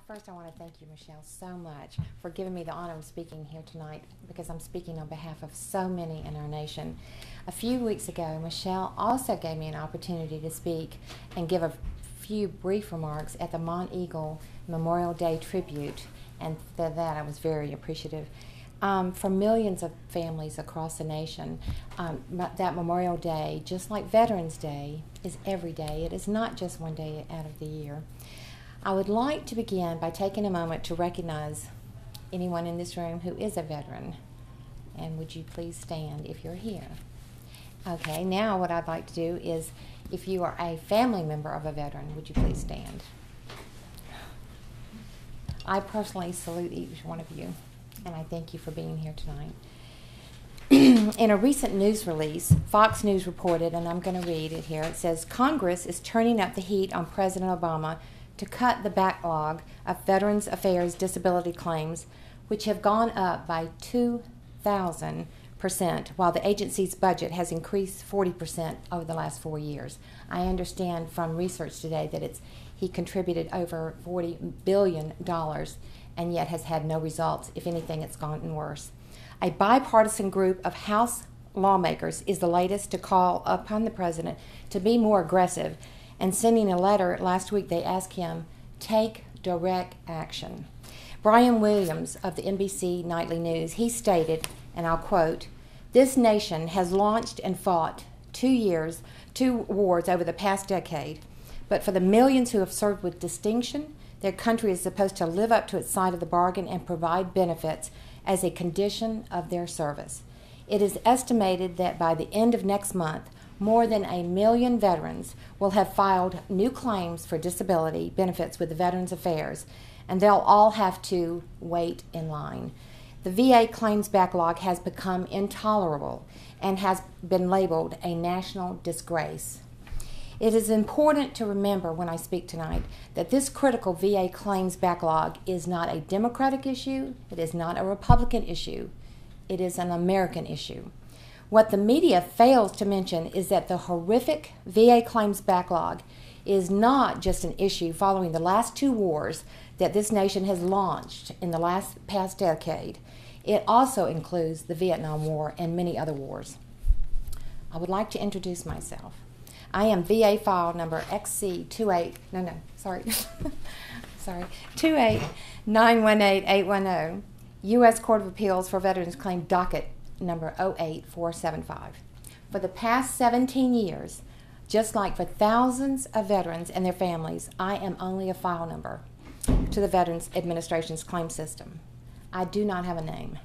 First, I want to thank you, Michelle, so much for giving me the honor of speaking here tonight, because I'm speaking on behalf of so many in our nation. A few weeks ago, Michelle also gave me an opportunity to speak and give a few brief remarks at the Mont Eagle Memorial Day tribute, and for that I was very appreciative. For millions of families across the nation, that Memorial Day, just like Veterans Day, is every day. It is not just one day out of the year. I would like to begin by taking a moment to recognize anyone in this room who is a veteran. And would you please stand if you're here? Okay, now what I'd like to do is, if you are a family member of a veteran, would you please stand? I personally salute each one of you, and I thank you for being here tonight. In a recent news release, Fox News reported, and I'm going to read it here, it says, Congress is turning up the heat on President Obama to cut the backlog of Veterans Affairs disability claims, which have gone up by 2,000%, while the agency's budget has increased 40% over the last 4 years. I understand from research today that he contributed over $40 billion and yet has had no results. If anything, it's gotten worse. A bipartisan group of House lawmakers is the latest to call upon the president to be more aggressive, and sending a letter last week, they asked him, take direct action. Brian Williams of the NBC Nightly News, he stated, and I'll quote, this nation has launched and fought 2 wars over the past decade, but for the millions who have served with distinction, their country is supposed to live up to its side of the bargain and provide benefits as a condition of their service. It is estimated that by the end of next month, more than 1 million veterans will have filed new claims for disability benefits with the Veterans Affairs, and they'll all have to wait in line. The VA claims backlog has become intolerable and has been labeled a national disgrace. It is important to remember when I speak tonight that this critical VA claims backlog is not a Democratic issue, it is not a Republican issue, it is an American issue. What the media fails to mention is that the horrific VA claims backlog is not just an issue following the last 2 wars that this nation has launched in the past decade. It also includes the Vietnam War and many other wars. I would like to introduce myself. I am VA file number XC 2891810, U.S. Court of Appeals for Veterans Claim docket number 08475. For the past 17 years, just like for thousands of veterans and their families, I am only a file number to the Veterans Administration's claim system. I do not have a name.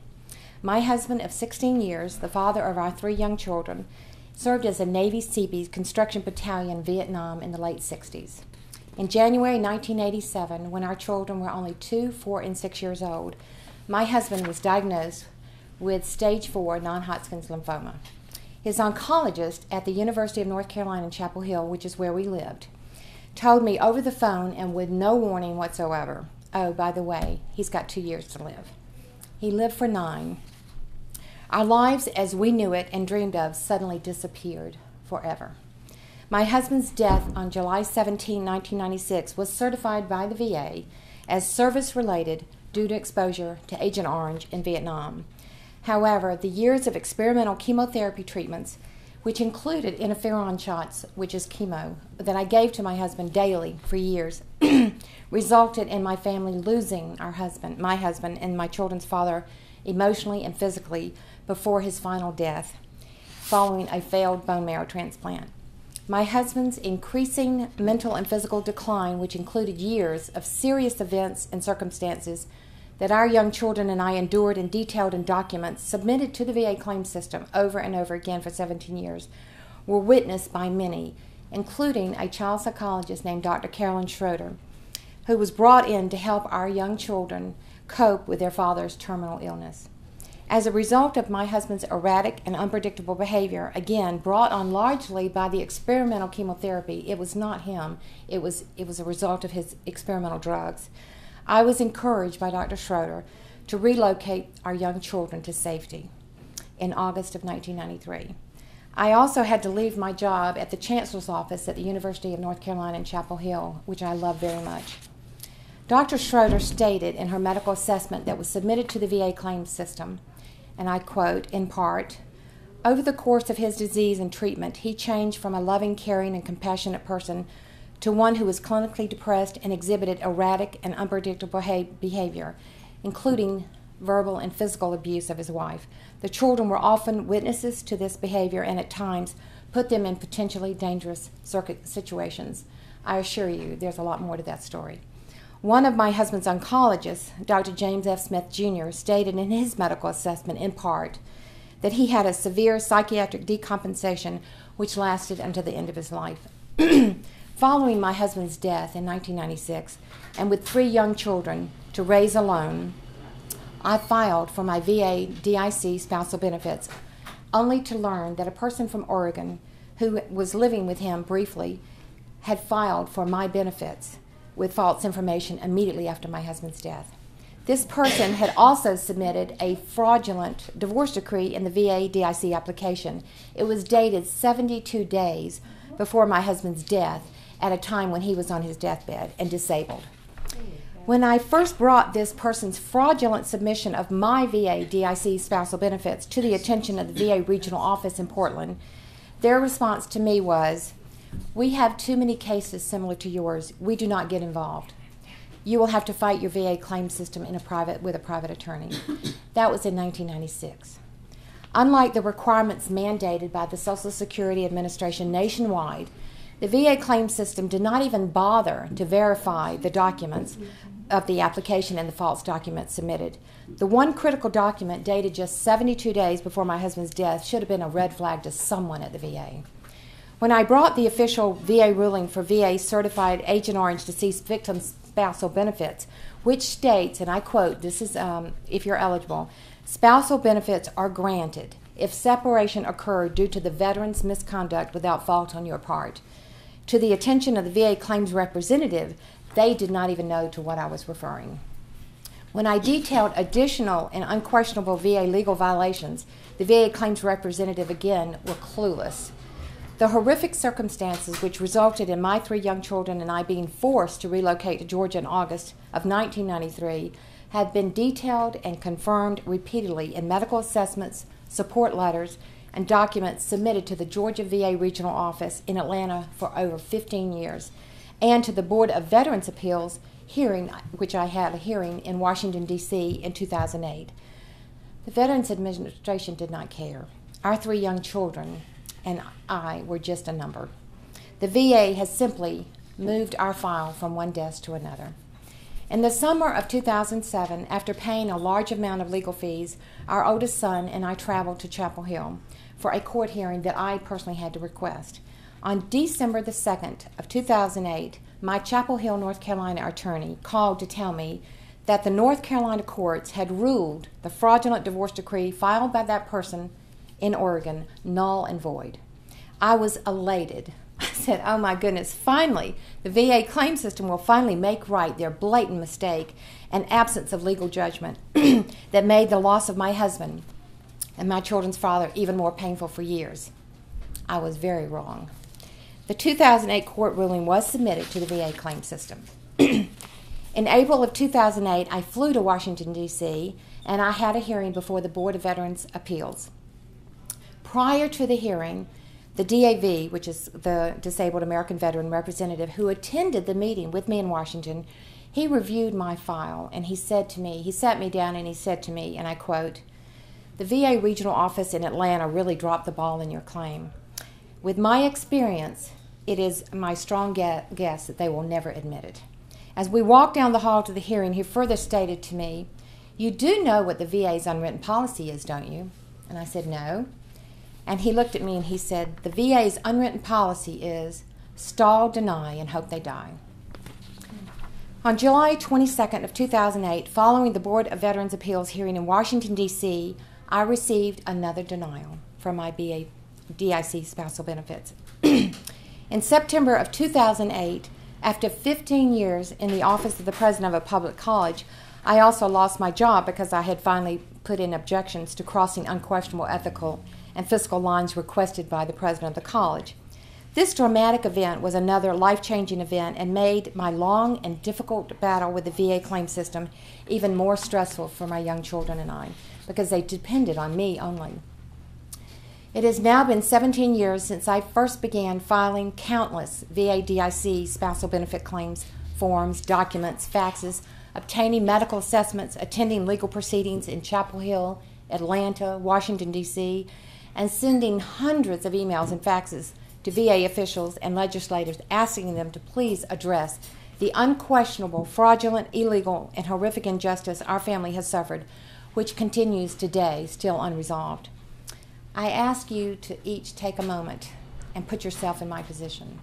My husband of 16 years, the father of our 3 young children, served as a Navy Seabees construction battalion in Vietnam in the late 60s. In January 1987, when our children were only 2, 4, and 6 years old, my husband was diagnosed with stage 4 non-Hodgkin's lymphoma. His oncologist at the University of North Carolina in Chapel Hill, which is where we lived, told me over the phone and with no warning whatsoever, oh, by the way, he's got 2 years to live. He lived for 9. Our lives as we knew it and dreamed of suddenly disappeared forever. My husband's death on July 17, 1996 was certified by the VA as service-related due to exposure to Agent Orange in Vietnam. However, the years of experimental chemotherapy treatments, which included interferon shots, which is chemo, that I gave to my husband daily for years, resulted in my family losing my husband and my children's father emotionally and physically before his final death, following a failed bone marrow transplant. My husband's increasing mental and physical decline, which included years of serious events and circumstances that our young children and I endured and detailed in documents submitted to the VA claim system over and over again for 17 years, were witnessed by many, including a child psychologist named Dr. Carolyn Schroeder, who was brought in to help our young children cope with their father's terminal illness. As a result of my husband's erratic and unpredictable behavior, again, brought on largely by the experimental chemotherapy, it was not him, it was a result of his experimental drugs, I was encouraged by Dr. Schroeder to relocate our young children to safety in August of 1993. I also had to leave my job at the Chancellor's office at the University of North Carolina in Chapel Hill, which I love very much. Dr. Schroeder stated in her medical assessment that was submitted to the VA claims system, and I quote, in part, "Over the course of his disease and treatment, he changed from a loving, caring, and compassionate person to one who was clinically depressed and exhibited erratic and unpredictable behavior, including verbal and physical abuse of his wife. The children were often witnesses to this behavior and at times put them in potentially dangerous situations." I assure you, there's a lot more to that story. One of my husband's oncologists, Dr. James F. Smith, Jr., stated in his medical assessment, in part, that he had a severe psychiatric decompensation which lasted until the end of his life. Following my husband's death in 1996, and with 3 young children to raise alone, I filed for my VA DIC spousal benefits, only to learn that a person from Oregon who was living with him briefly had filed for my benefits with false information immediately after my husband's death. This person had also submitted a fraudulent divorce decree in the VA DIC application. It was dated 72 days before my husband's death, at a time when he was on his deathbed and disabled. When I first brought this person's fraudulent submission of my VA DIC spousal benefits to the attention of the VA regional office in Portland, their response to me was, "We have too many cases similar to yours. We do not get involved. You will have to fight your VA claim system with a private attorney." That was in 1996. Unlike the requirements mandated by the Social Security Administration nationwide, the VA claim system did not even bother to verify the documents of the application and the false documents submitted. The one critical document dated just 72 days before my husband's death should have been a red flag to someone at the VA. When I brought the official VA ruling for VA certified Agent Orange deceased victims spousal benefits, which states, and I quote, this is if you're eligible, "Spousal benefits are granted if separation occurred due to the veteran's misconduct without fault on your part." To the attention of the VA claims representative, they did not even know to what I was referring. When I detailed additional and unquestionable VA legal violations, the VA claims representative again were clueless. The horrific circumstances which resulted in my 3 young children and I being forced to relocate to Georgia in August of 1993 had been detailed and confirmed repeatedly in medical assessments, support letters, and documents submitted to the Georgia VA Regional Office in Atlanta for over 15 years, and to the Board of Veterans Appeals hearing, which I had a hearing in Washington, D.C. in 2008. The Veterans Administration did not care. Our 3 young children and I were just a number. The VA has simply moved our file from one desk to another. In the summer of 2007, after paying a large amount of legal fees, our oldest son and I traveled to Chapel Hill for a court hearing that I personally had to request. On December the 2nd of 2008, my Chapel Hill, North Carolina attorney called to tell me that the North Carolina courts had ruled the fraudulent divorce decree filed by that person in Oregon null and void. I was elated. I said, "Oh my goodness, finally, the VA claim system will finally make right their blatant mistake and absence of legal judgment that made the loss of my husband and my children's father even more painful for years." I was very wrong. The 2008 court ruling was submitted to the VA claim system. In April of 2008, I flew to Washington, D.C., and I had a hearing before the Board of Veterans Appeals. Prior to the hearing, the DAV, which is the Disabled American Veteran Representative, who attended the meeting with me in Washington, he reviewed my file, and he said to me, he sat me down and he said to me, and I quote, "The VA regional office in Atlanta really dropped the ball in your claim. With my experience, it is my strong guess that they will never admit it." As we walked down the hall to the hearing, he further stated to me, "You do know what the VA's unwritten policy is, don't you?" And I said, "No." And he looked at me and he said, "The VA's unwritten policy is stall, deny, and hope they die." On July 22nd of 2008, following the Board of Veterans Appeals hearing in Washington, D.C., I received another denial for my DIC spousal benefits. In September of 2008, after 15 years in the office of the president of a public college, I also lost my job because I had finally put in objections to crossing unquestionable ethical and fiscal lines requested by the president of the college. This dramatic event was another life-changing event and made my long and difficult battle with the VA claim system even more stressful for my young children and I, because they depended on me only. It has now been 17 years since I first began filing countless VA DIC spousal benefit claims, forms, documents, faxes, obtaining medical assessments, attending legal proceedings in Chapel Hill, Atlanta, Washington, D.C., and sending hundreds of emails and faxes to VA officials and legislators asking them to please address the unquestionable, fraudulent, illegal, and horrific injustice our family has suffered, which continues today, still unresolved. I ask you to each take a moment and put yourself in my position.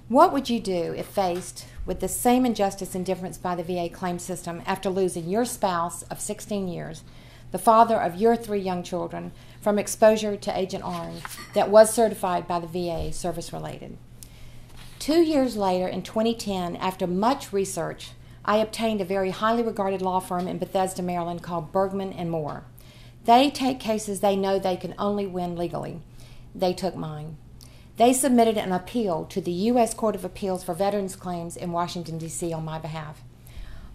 What would you do if faced with the same injustice and indifference by the VA claim system after losing your spouse of 16 years, the father of your 3 young children, from exposure to Agent Orange that was certified by the VA service-related? 2 years later, in 2010, after much research, I obtained a very highly regarded law firm in Bethesda, Maryland called Bergman & Moore. They take cases they know they can only win legally. They took mine. They submitted an appeal to the U.S. Court of Appeals for Veterans Claims in Washington, D.C. on my behalf.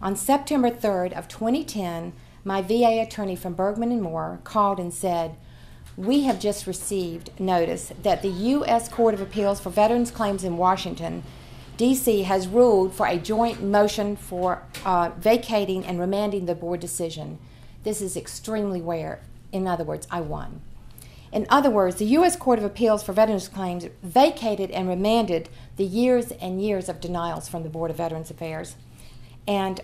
On September 3rd of 2010, my VA attorney from Bergman & Moore called and said, "We have just received notice that the U.S. Court of Appeals for Veterans Claims in Washington, D.C. has ruled for a joint motion for vacating and remanding the board decision. This is extremely rare. In other words, I won." In other words, the U.S. Court of Appeals for Veterans Claims vacated and remanded the years and years of denials from the Board of Veterans Affairs and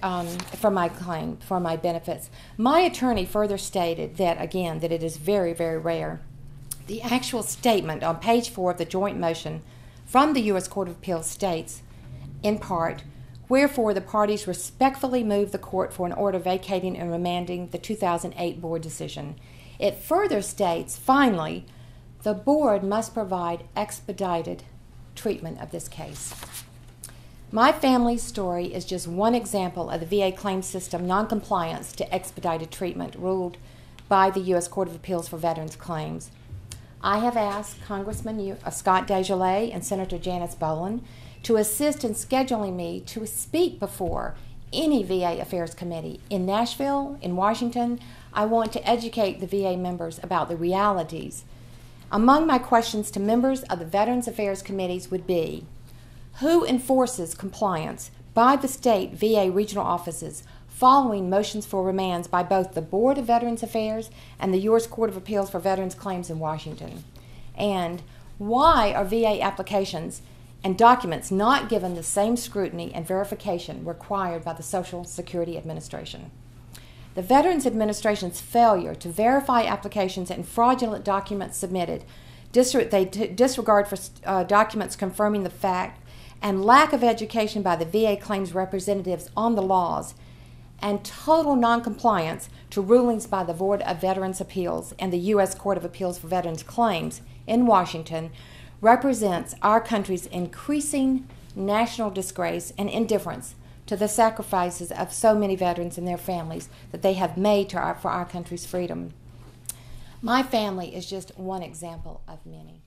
for my claim, for my benefits. My attorney further stated that, again, that it is very, very rare. The actual statement on page 4 of the joint motion from the U.S. Court of Appeals states, in part, "Wherefore the parties respectfully move the court for an order vacating and remanding the 2008 board decision." It further states, finally, the board must provide expedited treatment of this case. My family's story is just one example of the VA claim system noncompliance to expedited treatment ruled by the U.S. Court of Appeals for Veterans Claims. I have asked Congressman Scott DesJarlais and Senator Janice Boland to assist in scheduling me to speak before any VA Affairs Committee in Nashville, in Washington. I want to educate the VA members about the realities. Among my questions to members of the Veterans Affairs Committees would be, who enforces compliance by the state VA regional offices following motions for remands by both the Board of Veterans Affairs and the U.S. Court of Appeals for Veterans Claims in Washington? And why are VA applications and documents not given the same scrutiny and verification required by the Social Security Administration? The Veterans Administration's failure to verify applications and fraudulent documents submitted, disregard for documents confirming the fact, and lack of education by the VA claims representatives on the laws, and total noncompliance to rulings by the Board of Veterans Appeals and the U.S. Court of Appeals for Veterans Claims in Washington represents our country's increasing national disgrace and indifference to the sacrifices of so many veterans and their families that they have made for our country's freedom. My family is just one example of many.